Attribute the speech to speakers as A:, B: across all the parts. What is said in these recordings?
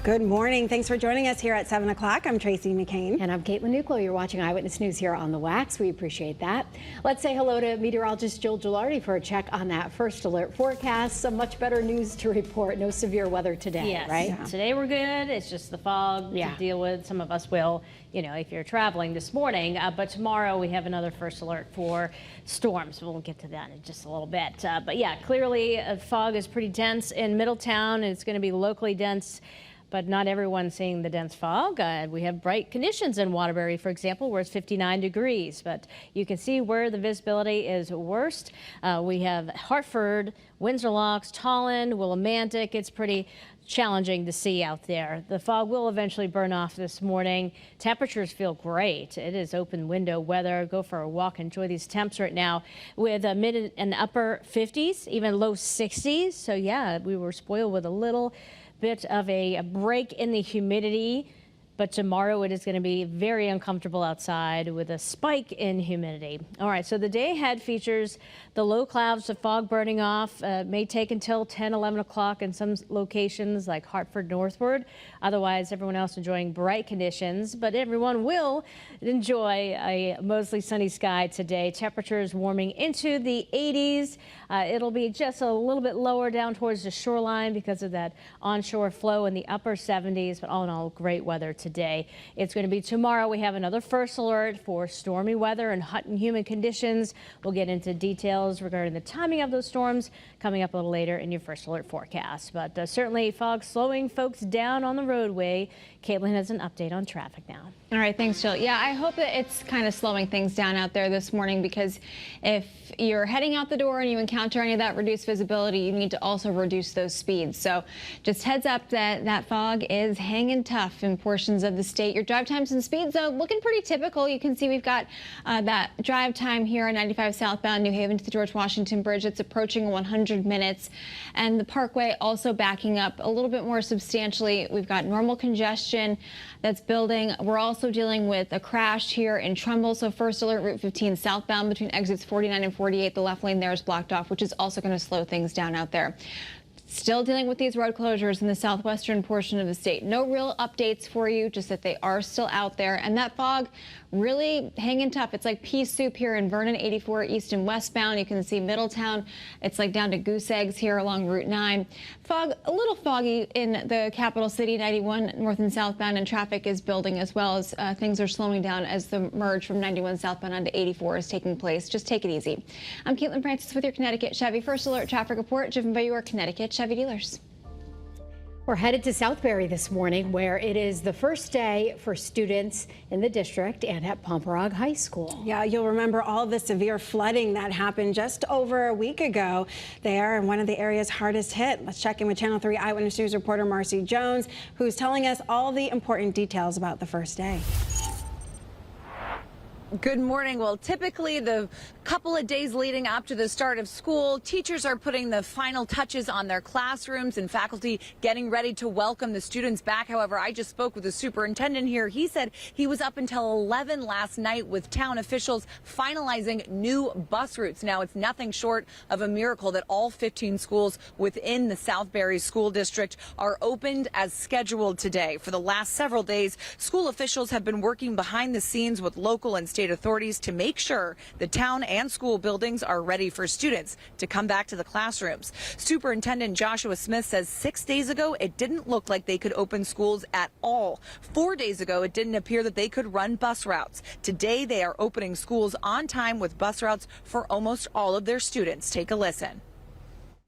A: Good morning. Thanks for joining us here at 7 o'clock. I'm Tracey McCain.
B: And I'm Caitlin Nuclo. You're watching Eyewitness News here on the Wax. We appreciate that. Let's say hello to meteorologist Jill Gilardi for a check on that first alert forecast. Some much better news to report. No severe weather today,
C: yes.
B: right?
C: Yeah. Today we're good. It's just the fog to deal with. Some of us will, if you're traveling this morning. But tomorrow we have another first alert for storms. We'll get to that in just a little bit. But yeah, clearly fog is pretty dense in Middletown. It's going to be locally dense, but not everyone's seeing the dense fog. We have bright conditions in Waterbury, for example, where it's 59 degrees. But you can see where the visibility is worst. We have Hartford, Windsor Locks, Tolland, Willimantic. It's pretty challenging to see out there. The fog will eventually burn off this morning. Temperatures feel great. It is open window weather. Go for a walk. Enjoy these temps right now with a mid and upper 50s, even low 60s. So yeah, we were spoiled with a little bit of a break in the humidity, but tomorrow it is going to be very uncomfortable outside with a spike in humidity. All right, so the day ahead features the low clouds, the fog burning off. May take until 10, 11 o'clock in some locations like Hartford northward. Otherwise, everyone else enjoying bright conditions, but everyone will enjoy a mostly sunny sky today. Temperatures warming into the 80s. It'll be just a little bit lower down towards the shoreline because of that onshore flow in the upper 70s, but all in all, great weather today. It's going to be tomorrow. We have another first alert for stormy weather and hot and humid conditions. We'll get into details regarding the timing of those storms coming up a little later in your first alert forecast. But certainly fog slowing folks down on the roadway. Caitlin has an update on traffic now.
D: All right, thanks, Jill. Yeah, I hope that it's kind of slowing things down out there this morning, because if you're heading out the door and you encounter any of that reduced visibility, you need to also reduce those speeds. So just heads up that that fog is hanging tough in portions of the state. Your drive times and speeds, though, looking pretty typical. You can see we've got that drive time here on 95 southbound New Haven to the George Washington Bridge. It's approaching 100 minutes. And the Parkway also backing up a little bit more substantially. We've got normal congestion that's building. We're also dealing with a crash here in Trumbull. So first alert, Route 15 southbound between exits 49 and 48. The left lane there is blocked off, which is also going to slow things down out there. Still dealing with these road closures in the southwestern portion of the state. No real updates for you, just that they are still out there. And that fog really hanging tough. It's like pea soup here in Vernon, 84 east and westbound. You can see Middletown. It's like down to goose eggs here along Route 9. Fog, a little foggy in the capital city, 91 north and southbound, and traffic is building as well as things are slowing down as the merge from 91 southbound onto 84 is taking place. Just take it easy. I'm Caitlin Francis with your Connecticut Chevy First Alert traffic report, driven by your Connecticut Chevy dealers.
B: We're headed to Southbury this morning, where it is the first day for students in the district and at Pomperaug High School.
A: Yeah, you'll remember all the severe flooding that happened just over a week ago there in one of the areas hardest hit. Let's check in with Channel 3 Eyewitness News reporter Marcy Jones, who's telling us all the important details about the first day.
E: Good morning. Well, typically the couple of days leading up to the start of school, teachers are putting the final touches on their classrooms and faculty getting ready to welcome the students back. However, I just spoke with the superintendent here. He said he was up until 11 last night with town officials finalizing new bus routes. Now, it's nothing short of a miracle that all 15 schools within the Southbury School District are opened as scheduled today. For the last several days, school officials have been working behind the scenes with local and state authorities to make sure the town and school buildings are ready for students to come back to the classrooms. Superintendent Joshua Smith says 6 days ago, it didn't look like they could open schools at all. 4 days ago, it didn't appear that they could run bus routes. Today, they are opening schools on time with bus routes for almost all of their students. Take a listen.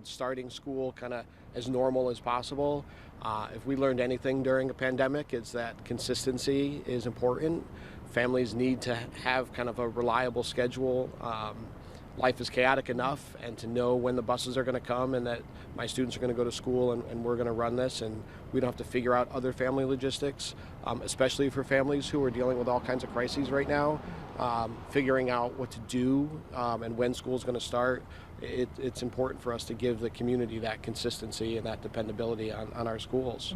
F: Starting school kind of as normal as possible. If we learned anything during a pandemic, it's that consistency is important. Families need to have kind of a reliable schedule. Life is chaotic enough, and to know when the buses are going to come and that my students are going to go to school and we're going to run this, and we don't have to figure out other family logistics, especially for families who are dealing with all kinds of crises right now, figuring out what to do and when school is going to start. It's important for us to give the community that consistency and that dependability on our schools.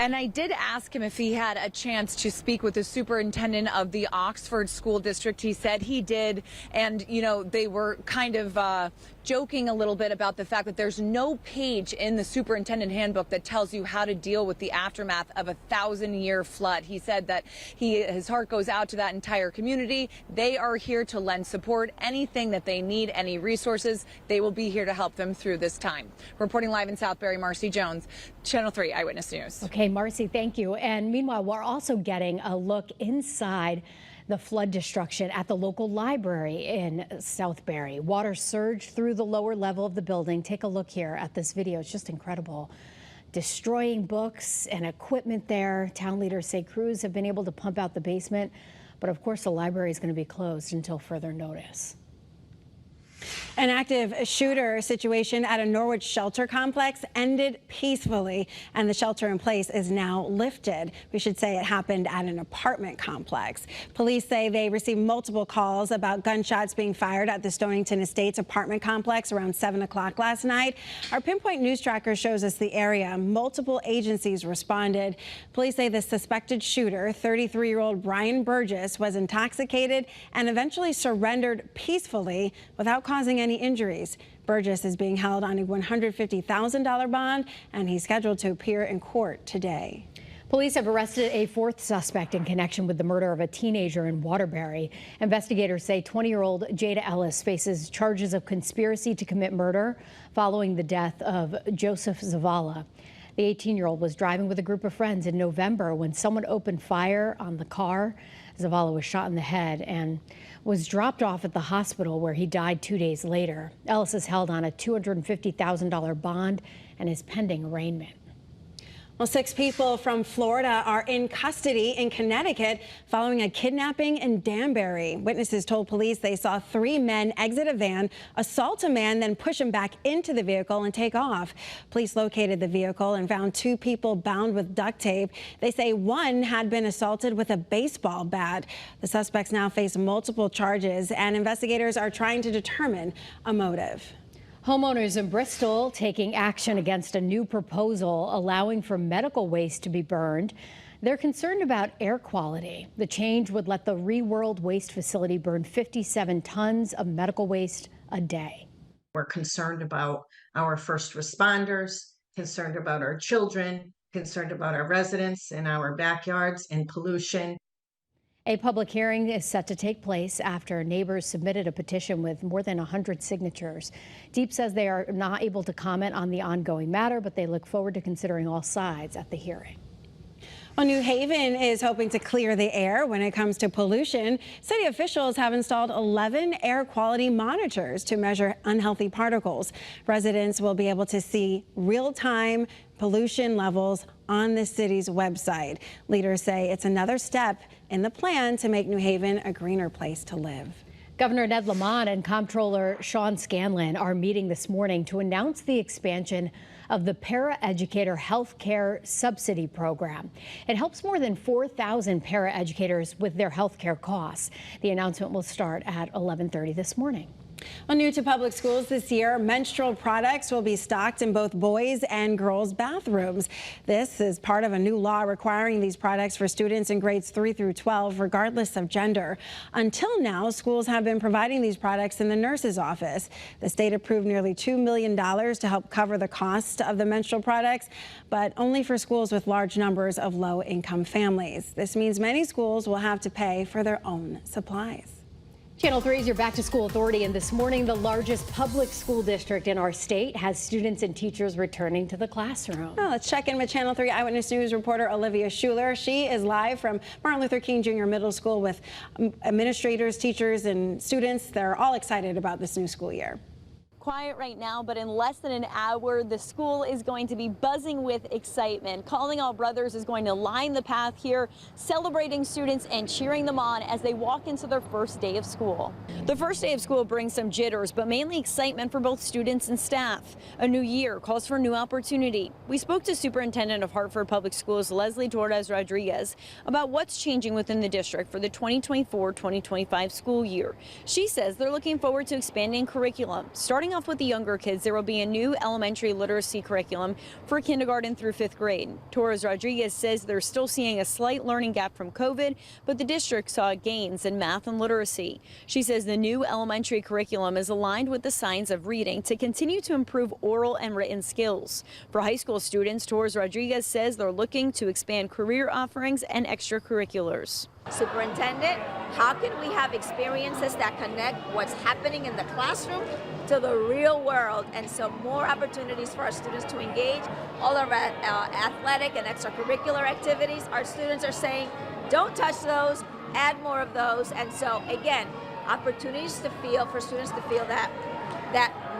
E: And I did ask him if he had a chance to speak with the superintendent of the Oxford School District. He said he did. And, you know, they were kind of joking a little bit about the fact that there's no page in the superintendent handbook that tells you how to deal with the aftermath of a 1,000-year flood. He said that his heart goes out to that entire community. They are here to lend support. Anything that they need, any resources, they will be here to help them through this time. Reporting live in Southbury, Marcy Jones, Channel 3 Eyewitness News.
B: Okay, Marcy, thank you. And meanwhile, we're also getting a look inside the flood destruction at the local library in Southbury. Water surged through the lower level of the building. Take a look here at this video. It's just incredible. Destroying books and equipment there. Town leaders say crews have been able to pump out the basement, but of course the library is going to be closed until further notice.
A: An active shooter situation at a Norwich shelter complex ended peacefully, and the shelter in place is now lifted. We should say it happened at an apartment complex. Police say they received multiple calls about gunshots being fired at the Stonington Estates apartment complex around 7 o'clock last night. Our Pinpoint News Tracker shows us the area. Multiple agencies responded. Police say the suspected shooter, 33-year-old Brian Burgess, was intoxicated and eventually surrendered peacefully without causing any injuries. Burgess is being held on a $150,000 bond, and he's scheduled to appear in court today.
B: Police have arrested a fourth suspect in connection with the murder of a teenager in Waterbury. Investigators say 20-year-old Jada Ellis faces charges of conspiracy to commit murder following the death of Joseph Zavala. The 18-year-old was driving with a group of friends in November when someone opened fire on the car. Zavala was shot in the head and was dropped off at the hospital where he died 2 days later. Ellis is held on a $250,000 bond and is pending arraignment.
A: Well, 6 people from Florida are in custody in Connecticut following a kidnapping in Danbury. Witnesses told police they saw 3 men exit a van, assault a man, then push him back into the vehicle and take off. Police located the vehicle and found 2 people bound with duct tape. They say one had been assaulted with a baseball bat. The suspects now face multiple charges, and investigators are trying to determine a motive.
B: Homeowners in Bristol taking action against a new proposal allowing for medical waste to be burned. They're concerned about air quality. The change would let the Reworld Waste Facility burn 57 tons of medical waste a day.
G: We're concerned about our first responders, concerned about our children, concerned about our residents in our backyards and pollution.
B: A public hearing is set to take place after neighbors submitted a petition with more than 100 signatures. Deep says they are not able to comment on the ongoing matter, but they look forward to considering all sides at the hearing.
A: Well, New Haven is hoping to clear the air when it comes to pollution. City officials have installed 11 air quality monitors to measure unhealthy particles. Residents will be able to see real-time pollution levels on the city's website. Leaders say it's another step in the plan to make New Haven a greener place to live.
B: Governor Ned Lamont and Comptroller Sean Scanlon are meeting this morning to announce the expansion of the Paraeducator Health Care Subsidy Program. It helps more than 4,000 paraeducators with their health care costs. The announcement will start at 11:30 this morning.
A: Well, new to public schools this year, menstrual products will be stocked in both boys' and girls' bathrooms. This is part of a new law requiring these products for students in grades 3 through 12, regardless of gender. Until now, schools have been providing these products in the nurse's office. The state approved nearly $2 million to help cover the cost of the menstrual products, but only for schools with large numbers of low-income families. This means many schools will have to pay for their own supplies.
B: Channel 3 is your back-to-school authority, and this morning the largest public school district in our state has students and teachers returning to the classroom.
A: Well, let's check in with Channel 3 Eyewitness News reporter Olivia Schuler. She is live from Martin Luther King Jr. Middle School with administrators, teachers, and students. They're all excited about this new school year.
H: Quiet right now, but in less than an hour, the school is going to be buzzing with excitement. Calling All Brothers is going to line the path here, celebrating students and cheering them on as they walk into their first day of school. The first day of school brings some jitters, but mainly excitement for both students and staff. A new year calls for new opportunity. We spoke to Superintendent of Hartford Public Schools, Leslie Torres Rodriguez, about what's changing within the district for the 2024-2025 school year. She says they're looking forward to expanding curriculum, starting off with the younger kids, there will be a new elementary literacy curriculum for kindergarten through 5th grade. Torres Rodriguez says they're still seeing a slight learning gap from COVID, but the district saw gains in math and literacy. She says the new elementary curriculum is aligned with the science of reading to continue to improve oral and written skills. For high school students, Torres Rodriguez says they're looking to expand career offerings and extracurriculars.
I: Superintendent, how can we have experiences that connect what's happening in the classroom to the real world, and so more opportunities for our students to engage all of our athletic and extracurricular activities. Our students are saying, don't touch those, add more of those, and so again, opportunities for students to feel that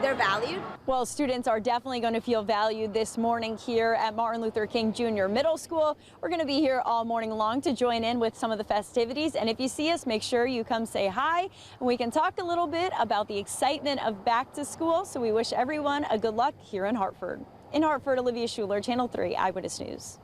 I: they're valued.
H: Well, students are definitely going to feel valued this morning here at Martin Luther King Jr. Middle School. We're going to be here all morning long to join in with some of the festivities. And if you see us, make sure you come say hi. And we can talk a little bit about the excitement of back to school. So we wish everyone a good luck here in Hartford. In Hartford, Olivia Schuler, Channel 3 Eyewitness News.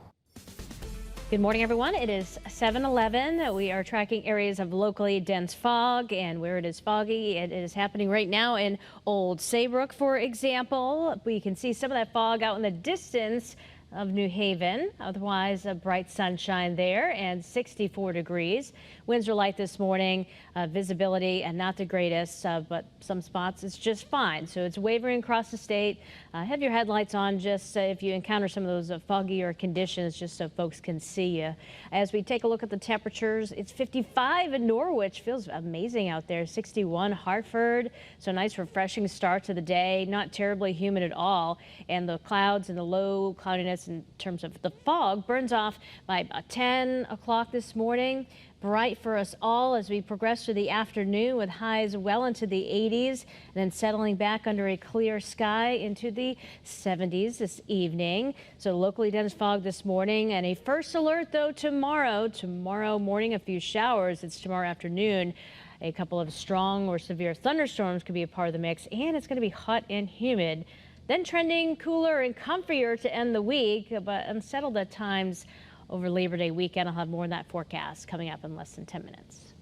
C: Good morning, everyone. It is 7:11. We are tracking areas of locally dense fog, and where it is foggy, it is happening right now in Old Saybrook, for example. We can see some of that fog out in the distance of New Haven. Otherwise, a bright sunshine there and 64 degrees. Winds are light this morning. Visibility and not the greatest, but some spots it's just fine. So it's wavering across the state. Have your headlights on just if you encounter some of those foggier conditions, just so folks can see you. As we take a look at the temperatures, it's 55 in Norwich. Feels amazing out there. 61 Hartford. So nice, refreshing start to the day. Not terribly humid at all. And the clouds and the low cloudiness in terms of the fog burns off by about 10 o'clock this morning. Bright for us all as we progress through the afternoon with highs well into the 80s and then settling back under a clear sky into the 70s this evening. So locally dense fog this morning and a first alert though tomorrow morning, a few showers. It's tomorrow afternoon. A couple of strong or severe thunderstorms could be a part of the mix, and it's going to be hot and humid. Then trending cooler and comfier to end the week, but unsettled at times over Labor Day weekend. I'll have more on that forecast coming up in less than 10 minutes.